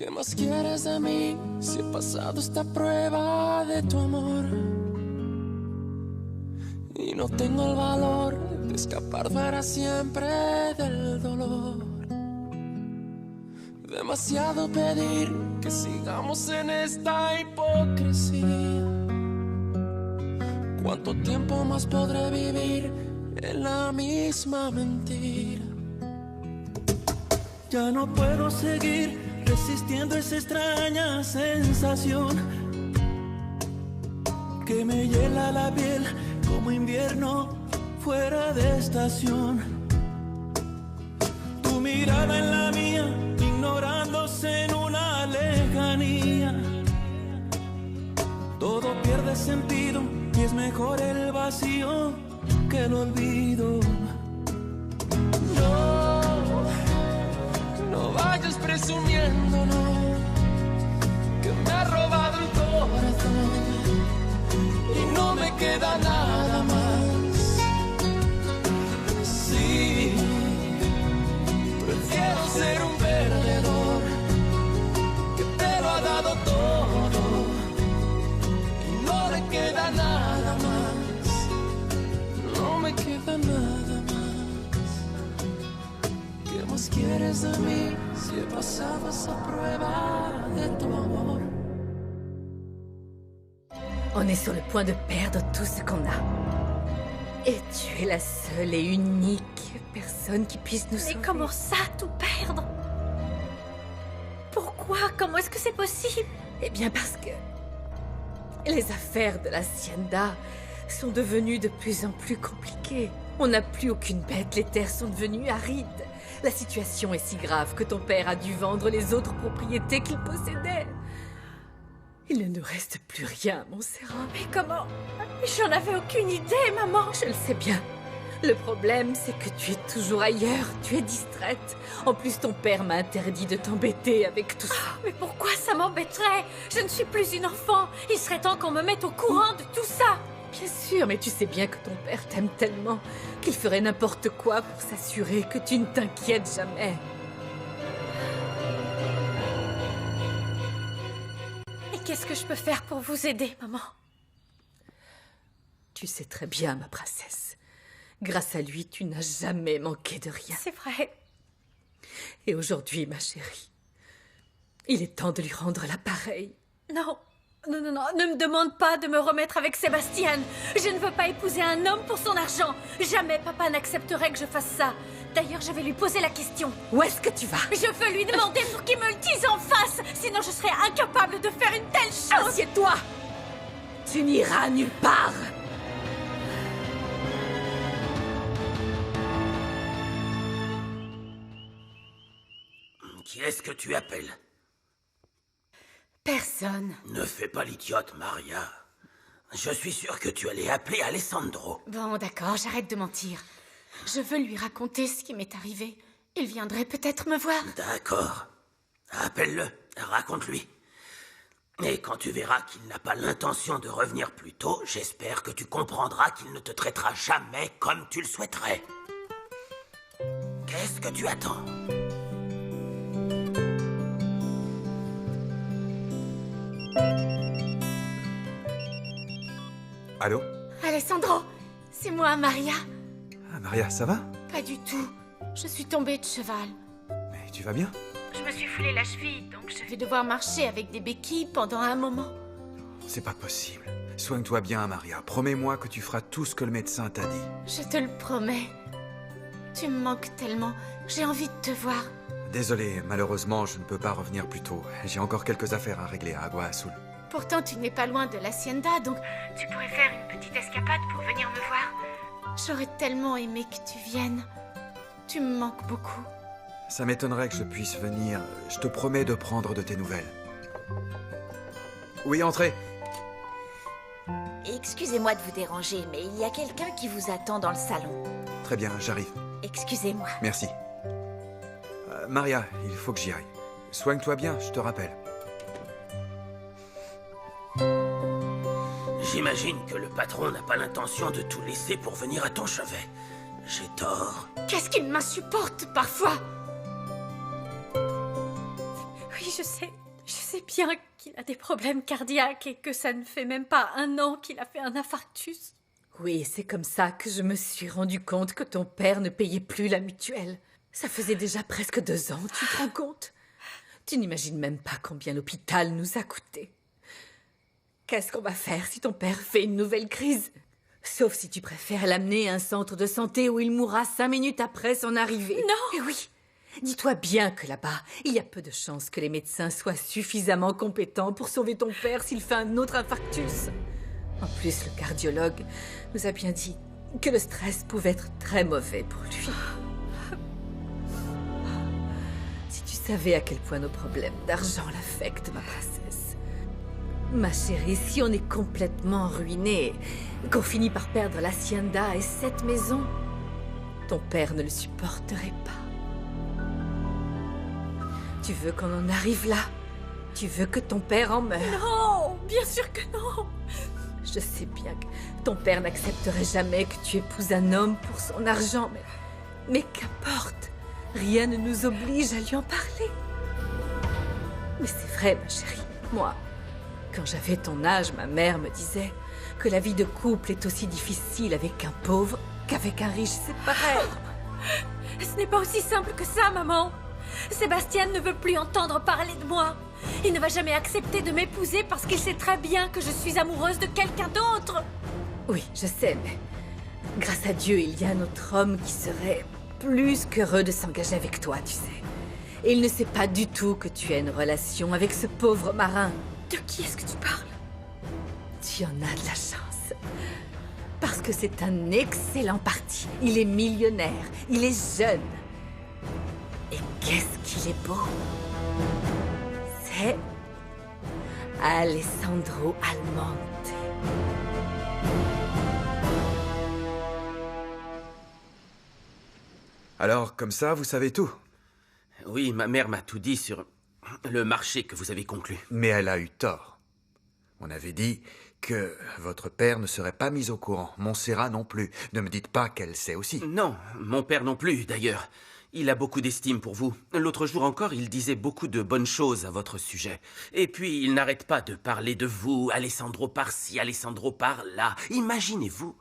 ¿Qué más quieres de mí si he pasado esta prueba de tu amor? Y no tengo el valor de escapar para siempre del dolor. Demasiado pedir que sigamos en esta hipocresía. ¿Cuánto tiempo más podré vivir en la misma mentira? Ya no puedo seguir resistiendo esa extraña sensación que me hiela la piel como invierno fuera de estación. Tu mirada en la mía, ignorándose en una lejanía. Todo pierde sentido y es mejor el vacío que el olvido. No vayas presumiendo, no, que me ha robado el corazón y no me queda nada más. Sí, prefiero ser un perdedor que te lo ha dado todo y no le queda nada más. No me queda nada más. ¿Qué más quieres de mí si he pasado esa prueba de tu amor? On est sur le point de perdre tout ce qu'on a. Et tu es la seule et unique personne qui puisse nous sauver. Mais comment ça, tout perdre? Pourquoi? Comment est-ce que c'est possible? Eh bien parce que les affaires de l'Hacienda sont devenues de plus en plus compliquées. On n'a plus aucune bête, les terres sont devenues arides. La situation est si grave que ton père a dû vendre les autres propriétés qu'il possédait. Il ne nous reste plus rien, Montserrat. Mais comment? J'en avais aucune idée, maman. Je le sais bien. Le problème, c'est que tu es toujours ailleurs. Tu es distraite. En plus, ton père m'a interdit de t'embêter avec tout ça. Mais pourquoi ça m'embêterait? Je ne suis plus une enfant. Il serait temps qu'on me mette au courant de tout ça. Bien sûr, mais tu sais bien que ton père t'aime tellement qu'il ferait n'importe quoi pour s'assurer que tu ne t'inquiètes jamais. Et qu'est-ce que je peux faire pour vous aider, maman? Tu sais très bien, ma princesse. Grâce à lui, tu n'as jamais manqué de rien. C'est vrai. Et aujourd'hui, ma chérie, il est temps de lui rendre l'appareil. Non. Non, non, non, ne me demande pas de me remettre avec Sébastien. Je ne veux pas épouser un homme pour son argent. Jamais papa n'accepterait que je fasse ça. D'ailleurs, je vais lui poser la question. Où est-ce que tu vas? Je veux lui demander pour qu'il me le dise en face. Sinon, je serais incapable de faire une telle chose. Assieds-toi. Tu n'iras nulle part. Qui est-ce que tu appelles? Personne. Ne fais pas l'idiote, Maria. Je suis sûr que tu allais appeler Alessandro. Bon, d'accord, j'arrête de mentir. Je veux lui raconter ce qui m'est arrivé. Il viendrait peut-être me voir. D'accord. Appelle-le, raconte-lui. Et quand tu verras qu'il n'a pas l'intention de revenir plus tôt, j'espère que tu comprendras qu'il ne te traitera jamais comme tu le souhaiterais. Qu'est-ce que tu attends? Allô? Alessandro, c'est moi, Maria. Ah, Maria, ça va? Pas du tout. Je suis tombée de cheval. Mais tu vas bien? Je me suis foulé la cheville, donc je vais devoir marcher avec des béquilles pendant un moment. C'est pas possible. Soigne-toi bien, Maria. Promets-moi que tu feras tout ce que le médecin t'a dit. Je te le promets. Tu me manques tellement. J'ai envie de te voir. Désolé, malheureusement, je ne peux pas revenir plus tôt. J'ai encore quelques affaires à régler à Agua Azul. Pourtant, tu n'es pas loin de l'Hacienda, donc tu pourrais faire une petite escapade pour venir me voir. J'aurais tellement aimé que tu viennes. Tu me manques beaucoup. Ça m'étonnerait que je puisse venir. Je te promets de prendre de tes nouvelles. Oui, entrez. Excusez-moi de vous déranger, mais il y a quelqu'un qui vous attend dans le salon. Très bien, j'arrive. Excusez-moi. Merci. Maria, il faut que j'y aille. Soigne-toi bien, je te rappelle. J'imagine que le patron n'a pas l'intention de tout laisser pour venir à ton chevet. J'ai tort. Qu'est-ce qu'il m'insupporte parfois? Oui, je sais bien qu'il a des problèmes cardiaques et que ça ne fait même pas 1 an qu'il a fait un infarctus. Oui, c'est comme ça que je me suis rendu compte que ton père ne payait plus la mutuelle. Ça faisait déjà presque 2 ans, tu te rends compte? Tu n'imagines même pas combien l'hôpital nous a coûté. Qu'est-ce qu'on va faire si ton père fait une nouvelle crise? Sauf si tu préfères l'amener à un centre de santé où il mourra 5 minutes après son arrivée. Non! Eh oui! Dis-toi bien que là-bas, il y a peu de chances que les médecins soient suffisamment compétents pour sauver ton père s'il fait un autre infarctus. En plus, le cardiologue nous a bien dit que le stress pouvait être très mauvais pour lui. Si tu savais à quel point nos problèmes d'argent l'affectent, ma princesse. Ma chérie, si on est complètement ruiné, qu'on finit par perdre l'hacienda et cette maison, ton père ne le supporterait pas. Tu veux qu'on en arrive là? Tu veux que ton père en meure? Non, bien sûr que non. Je sais bien que ton père n'accepterait jamais que tu épouses un homme pour son argent, mais qu'importe. Rien ne nous oblige à lui en parler. Mais c'est vrai, ma chérie. Moi, quand j'avais ton âge, ma mère me disait que la vie de couple est aussi difficile avec un pauvre qu'avec un riche. C'est pareil. Ce n'est pas aussi simple que ça, maman. Sébastien ne veut plus entendre parler de moi. Il ne va jamais accepter de m'épouser parce qu'il sait très bien que je suis amoureuse de quelqu'un d'autre. Oui, je sais, mais grâce à Dieu, il y a un autre homme qui serait plus qu'heureux de s'engager avec toi, tu sais. Et il ne sait pas du tout que tu as une relation avec ce pauvre marin. De qui est-ce que tu parles? Tu en as de la chance. Parce que c'est un excellent parti. Il est millionnaire, il est jeune. Et qu'est-ce qu'il est beau! C'est Alessandro Almonte. Alors, comme ça, vous savez tout. Oui, ma mère m'a tout dit sur le marché que vous avez conclu. Mais elle a eu tort. On avait dit que votre père ne serait pas mis au courant. Montserrat non plus. Ne me dites pas qu'elle sait aussi. Non, mon père non plus, d'ailleurs. Il a beaucoup d'estime pour vous. L'autre jour encore, il disait beaucoup de bonnes choses à votre sujet. Et puis, il n'arrête pas de parler de vous, Alessandro par-ci, Alessandro par-là. Imaginez-vous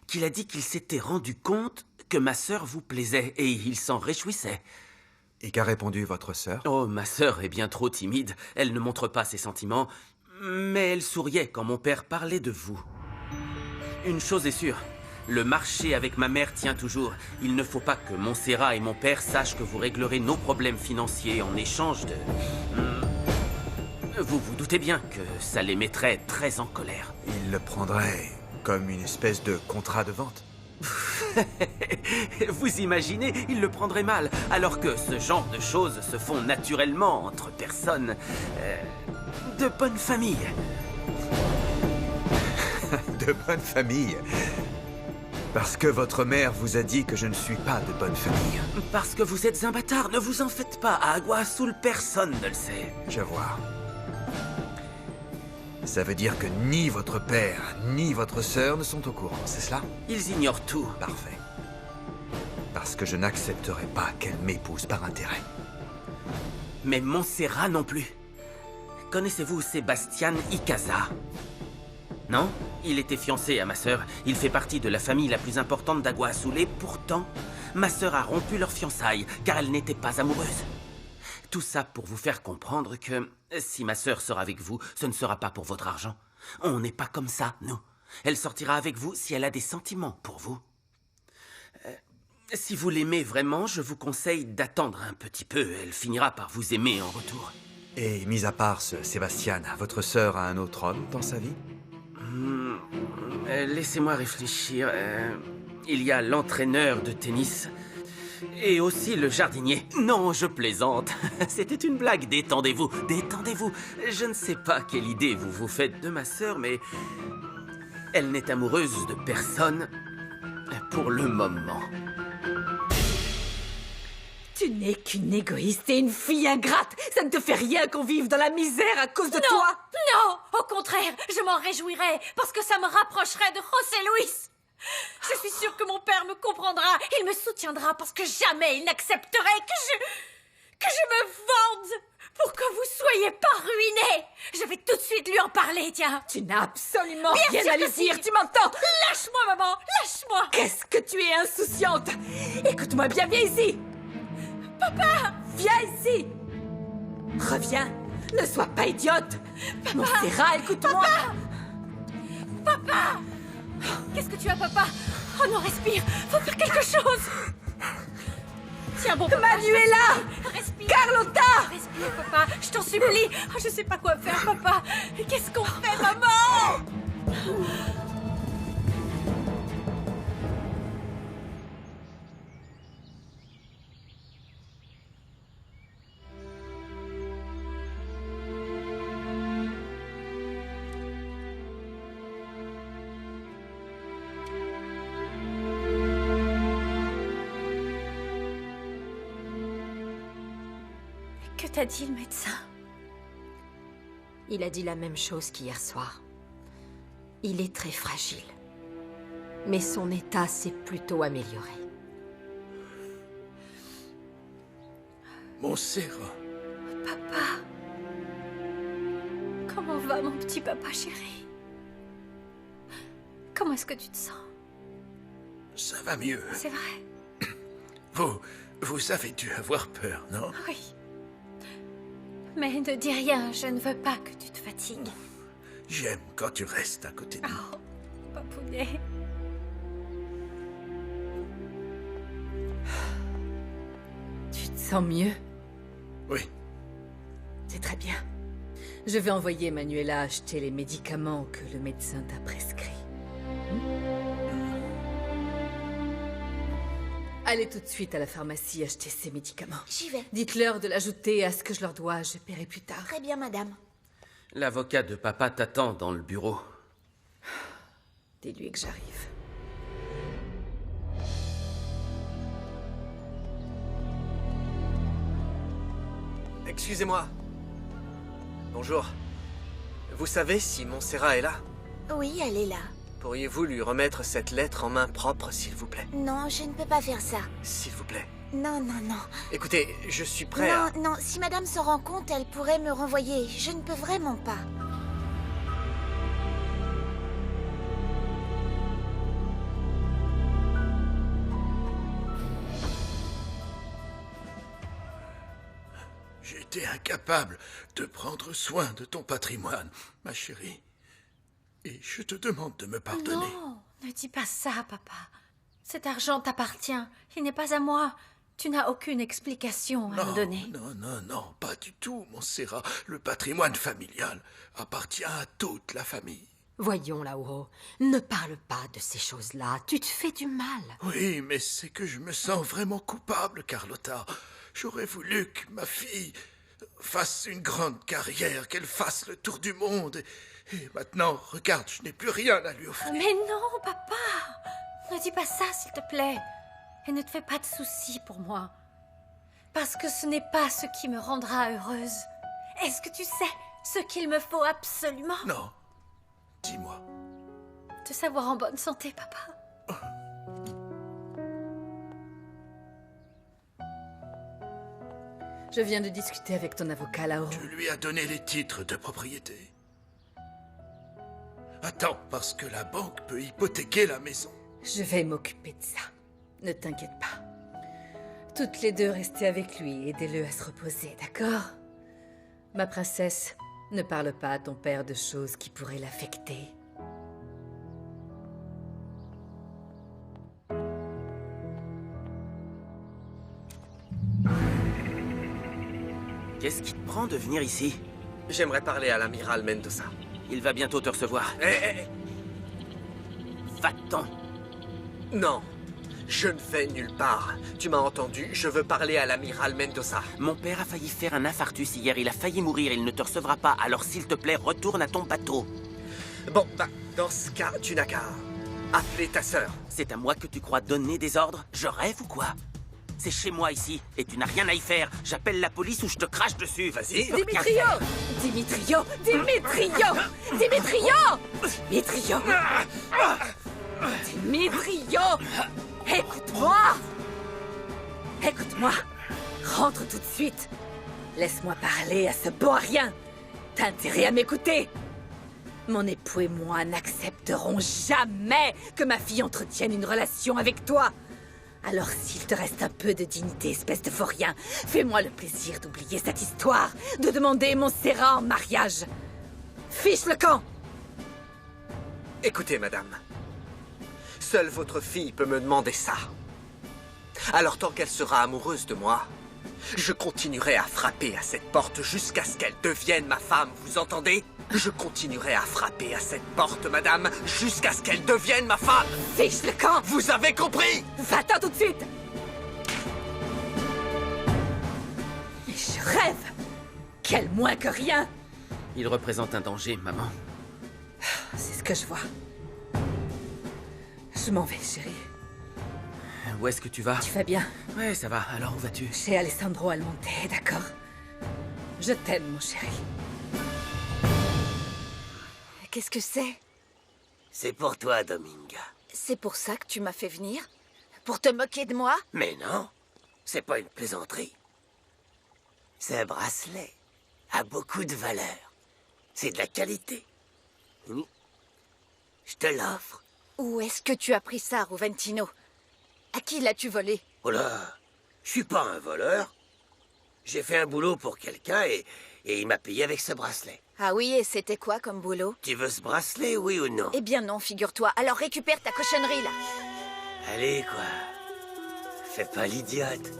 qu'il a dit qu'il s'était rendu compte que ma sœur vous plaisait et il s'en réjouissait. Et qu'a répondu votre sœur? Oh, ma sœur est bien trop timide. Elle ne montre pas ses sentiments, mais elle souriait quand mon père parlait de vous. Une chose est sûre. Le marché avec ma mère tient toujours. Il ne faut pas que Montserrat et mon père sachent que vous réglerez nos problèmes financiers en échange de... Vous vous doutez bien que ça les mettrait très en colère. Il le prendrait comme une espèce de contrat de vente. Vous imaginez, il le prendrait mal, alors que ce genre de choses se font naturellement entre personnes de bonne famille. De bonne famille? Parce que votre mère vous a dit que je ne suis pas de bonne famille. Parce que vous êtes un bâtard, ne vous en faites pas. À Agua Azul, personne ne le sait. Je vois. Ça veut dire que ni votre père, ni votre sœur ne sont au courant, c'est cela? Ils ignorent tout. Parfait. Parce que je n'accepterai pas qu'elle m'épouse par intérêt. Mais Montserrat non plus. Connaissez-vous Sébastien Icaza? Non? Il était fiancé à ma sœur. Il fait partie de la famille la plus importante d'Agua Azul. Et pourtant, ma sœur a rompu leur fiançailles, car elle n'était pas amoureuse. Tout ça pour vous faire comprendre que si ma sœur sort avec vous, ce ne sera pas pour votre argent. On n'est pas comme ça, nous. Elle sortira avec vous si elle a des sentiments pour vous. Si vous l'aimez vraiment, je vous conseille d'attendre un petit peu. Elle finira par vous aimer en retour. Et mis à part ce Sébastien, votre sœur a un autre homme dans sa vie? Laissez-moi réfléchir. Il y a l'entraîneur de tennis et aussi le jardinier. Non, je plaisante. C'était une blague. Détendez-vous, détendez-vous. Je ne sais pas quelle idée vous vous faites de ma sœur, mais elle n'est amoureuse de personne pour le moment. Tu n'es qu'une égoïste et une fille ingrate. Ça ne te fait rien qu'on vive dans la misère à cause de toi. Non, au contraire, je m'en réjouirais parce que ça me rapprocherait de José Luis. Je suis sûre que mon père me comprendra. Il me soutiendra parce que jamais il n'accepterait que je me vende pour que vous soyez pas ruinés. Je vais tout de suite lui en parler, tiens. Tu n'as absolument Bien rien à sûr lui que dire, si. tu m'entends? Lâche-moi, maman, lâche-moi. Qu'est-ce que tu es insouciante! Écoute-moi bien, viens ici! Papa! Viens ici! Reviens! Ne sois pas idiote! Montserrat, écoute-moi! Papa! Qu'est-ce que tu as, papa? Oh non, respire. Faut faire quelque chose. Tiens, bon, papa. Manuela! Respire. Carlotta! Respire, papa. Je t'en supplie. Oh, je sais pas quoi faire, papa. Qu'est-ce qu'on fait, maman? Que t'a dit le médecin? Il a dit la même chose qu'hier soir. Il est très fragile. Mais son état s'est plutôt amélioré. Montserrat. Papa. Comment va, mon petit papa chéri? Comment est-ce que tu te sens? Ça va mieux. C'est vrai? Vous avez dû avoir peur, non? Oui. Mais ne dis rien, je ne veux pas que tu te fatigues. J'aime quand tu restes à côté de moi. Oh, papounet. Tu te sens mieux? Oui. C'est très bien. Je vais envoyer Manuela acheter les médicaments que le médecin t'a prescrits. Allez tout de suite à la pharmacie acheter ces médicaments. J'y vais. Dites-leur de l'ajouter à ce que je leur dois, je paierai plus tard. Très bien, madame. L'avocat de papa t'attend dans le bureau. Dis-lui que j'arrive. Excusez-moi. Bonjour. Vous savez si Montserrat est là? Oui, elle est là. Pourriez-vous lui remettre cette lettre en main propre, s'il vous plaît? Non, je ne peux pas faire ça. S'il vous plaît. Non, non, non. Écoutez, je suis prêt à... Non, non, si madame se rend compte, elle pourrait me renvoyer. Je ne peux vraiment pas. J'étais incapable de prendre soin de ton patrimoine, ma chérie. Et je te demande de me pardonner. Non, ne dis pas ça, papa. Cet argent t'appartient. Il n'est pas à moi. Tu n'as aucune explication à me donner. Non, non, non, pas du tout, Montserrat. Le patrimoine familial appartient à toute la famille. Voyons, Lauro, ne parle pas de ces choses-là. Tu te fais du mal. Oui, mais c'est que je me sens vraiment coupable, Carlotta. J'aurais voulu que ma fille fasse une grande carrière, qu'elle fasse le tour du monde. Et maintenant, regarde, je n'ai plus rien à lui offrir. Mais non, papa. Ne dis pas ça, s'il te plaît. Et ne te fais pas de soucis pour moi. Parce que ce n'est pas ce qui me rendra heureuse. Est-ce que tu sais ce qu'il me faut absolument? Non. Dis-moi. Te savoir en bonne santé, papa. Je viens de discuter avec ton avocat, Lauro. Tu lui as donné les titres de propriété. Attends, parce que la banque peut hypothéquer la maison. Je vais m'occuper de ça. Ne t'inquiète pas. Toutes les deux, restez avec lui et aidez-le à se reposer, d'accord? Ma princesse, ne parle pas à ton père de choses qui pourraient l'affecter. Qu'est-ce qui te prend de venir ici? J'aimerais parler à l'amiral Mendoza. Il va bientôt te recevoir. Va-t'en. Non, je ne vais nulle part. Tu m'as entendu, je veux parler à l'amiral Mendoza. Mon père a failli faire un infarctus hier, il a failli mourir, il ne te recevra pas, alors s'il te plaît, retourne à ton bateau. Bon, bah, dans ce cas, tu n'as qu'à appeler ta sœur. C'est à moi que tu crois donner des ordres? Je rêve ou quoi? C'est chez moi ici, et tu n'as rien à y faire. J'appelle la police ou je te crache dessus. Vas-y. Dimitrio! Dimitrio! Dimitrio! Dimitrio! Dimitrio! Dimitrio! Écoute-moi! Écoute-moi! Rentre tout de suite! Laisse-moi parler à ce bon rien. T'as intérêt à m'écouter. Mon époux et moi n'accepterons jamais que ma fille entretienne une relation avec toi. Alors s'il te reste un peu de dignité, espèce de vaurien, fais-moi le plaisir d'oublier cette histoire, de demander Montserrat en mariage. Fiche le camp! Écoutez, madame. Seule votre fille peut me demander ça. Alors tant qu'elle sera amoureuse de moi, je continuerai à frapper à cette porte jusqu'à ce qu'elle devienne ma femme, vous entendez? Je continuerai à frapper à cette porte, madame, jusqu'à ce qu'elle devienne ma femme. Fiche le camp! Vous avez compris? Va-t'en tout de suite! Mais je rêve! Quel moins que rien! Il représente un danger, maman. C'est ce que je vois. Je m'en vais, chérie. Où est-ce que tu vas? Tu vas bien? Ouais, ça va. Alors où vas-tu? Chez Alessandro Almonte, d'accord? Je t'aime, mon chéri. Qu'est-ce que c'est? C'est pour toi, Dominga. C'est pour ça que tu m'as fait venir? Pour te moquer de moi? Mais non, c'est pas une plaisanterie. C'est un bracelet à beaucoup de valeur. C'est de la qualité. Je te l'offre. Où est-ce que tu as pris ça, Roventino? À qui l'as-tu volé? Oh là, je suis pas un voleur. J'ai fait un boulot pour quelqu'un et il m'a payé avec ce bracelet. Ah oui, et c'était quoi comme boulot? Tu veux ce bracelet, oui ou non? Eh bien non, figure-toi. Alors récupère ta cochonnerie, là. Allez, quoi. Fais pas l'idiote.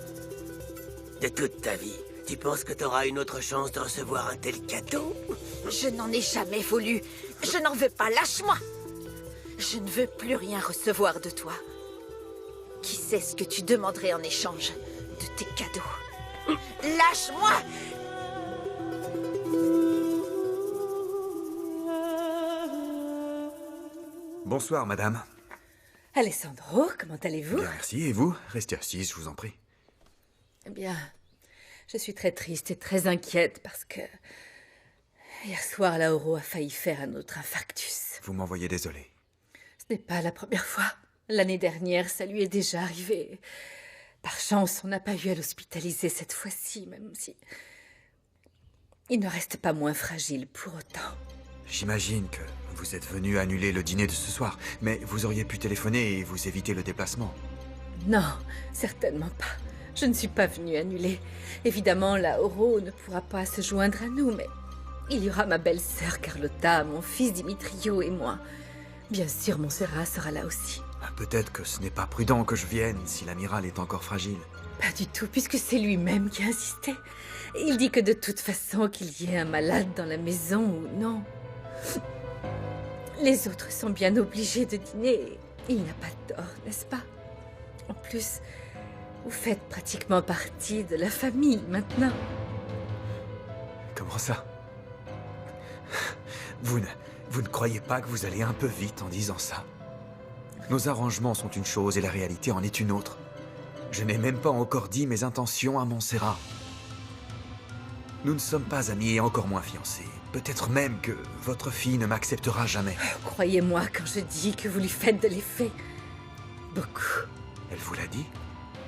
De toute ta vie, tu penses que t'auras une autre chance de recevoir un tel cadeau? Je n'en ai jamais voulu. Je n'en veux pas, lâche-moi. Je ne veux plus rien recevoir de toi. Qui sait ce que tu demanderais en échange de tes cadeaux? Lâche-moi! Bonsoir, madame. Alessandro, comment allez-vous? Bien, merci. Et vous? Restez assise, je vous en prie. Eh bien, je suis très triste et très inquiète parce que... hier soir, Lauro a failli faire un autre infarctus. Vous m'envoyez désolé. Ce n'est pas la première fois. L'année dernière, ça lui est déjà arrivé. Par chance, on n'a pas eu à l'hospitaliser cette fois-ci, même si... il ne reste pas moins fragile pour autant. J'imagine que vous êtes venu annuler le dîner de ce soir, mais vous auriez pu téléphoner et vous éviter le déplacement. Non, certainement pas. Je ne suis pas venue annuler. Évidemment, Lauro ne pourra pas se joindre à nous, mais il y aura ma belle-sœur Carlotta, mon fils Dimitrio et moi. Bien sûr, Montserrat sera là aussi. Peut-être que ce n'est pas prudent que je vienne si l'amiral est encore fragile. Pas du tout, puisque c'est lui-même qui a insisté. Il dit que de toute façon, qu'il y ait un malade dans la maison ou non. Les autres sont bien obligés de dîner. Il n'a pas tort, n'est-ce pas? En plus, vous faites pratiquement partie de la famille maintenant. Comment ça? Vous ne croyez pas que vous allez un peu vite en disant ça? Nos arrangements sont une chose et la réalité en est une autre. Je n'ai même pas encore dit mes intentions à Montserrat. Nous ne sommes pas amis et encore moins fiancés. Peut-être même que votre fille ne m'acceptera jamais. Croyez-moi quand je dis que vous lui faites de l'effet. Beaucoup. Elle vous l'a dit?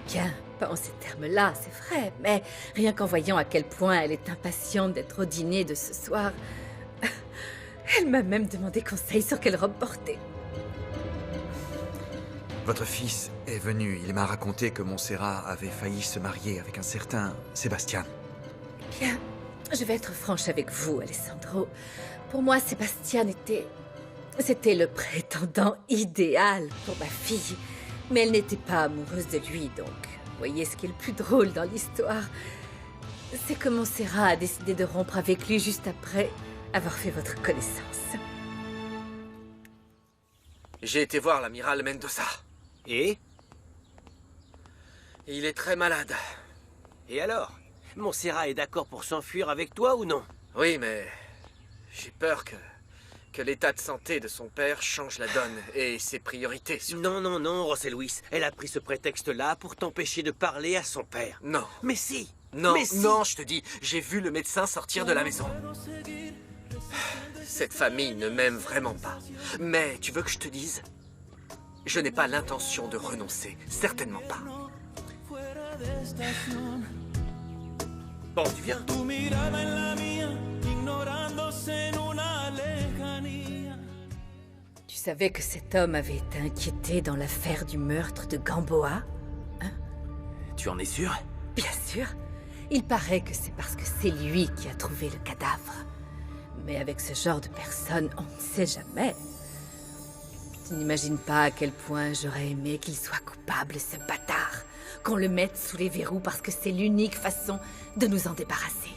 Bien, pas en ces termes-là, c'est vrai, mais rien qu'en voyant à quel point elle est impatiente d'être au dîner de ce soir, elle m'a même demandé conseil sur quelle robe porter. Votre fils est venu. Il m'a raconté que Montserrat avait failli se marier avec un certain Sébastien. Bien, je vais être franche avec vous, Alessandro. Pour moi, Sébastien c'était le prétendant idéal pour ma fille. Mais elle n'était pas amoureuse de lui, donc... voyez ce qui est le plus drôle dans l'histoire, c'est que Montserrat a décidé de rompre avec lui juste après avoir fait votre connaissance. J'ai été voir l'amiral Mendoza. Et? Il est très malade. Et alors? Montserrat est d'accord pour s'enfuir avec toi ou non? Oui, mais j'ai peur que l'état de santé de son père change la donne et ses priorités. Surtout. Non, José Luis. Elle a pris ce prétexte-là pour t'empêcher de parler à son père. Non. Mais si. Non, mais si. Non, je te dis, j'ai vu le médecin sortir de la maison. Cette famille ne m'aime vraiment pas. Mais tu veux que je te dise? Je n'ai pas l'intention de renoncer. Certainement pas. Bon, tu viens? Tu mirada en la mía, ignorándose en una lejanía. Tu savais que cet homme avait été inquiété dans l'affaire du meurtre de Gamboa? Tu en es sûr? Bien sûr. Il paraît que c'est parce que c'est lui qui a trouvé le cadavre. Mais avec ce genre de personne, on ne sait jamais. Tu n'imagines pas à quel point j'aurais aimé qu'il soit coupable, ce bâtard. Qu'on le mette sous les verrous parce que c'est l'unique façon de nous en débarrasser.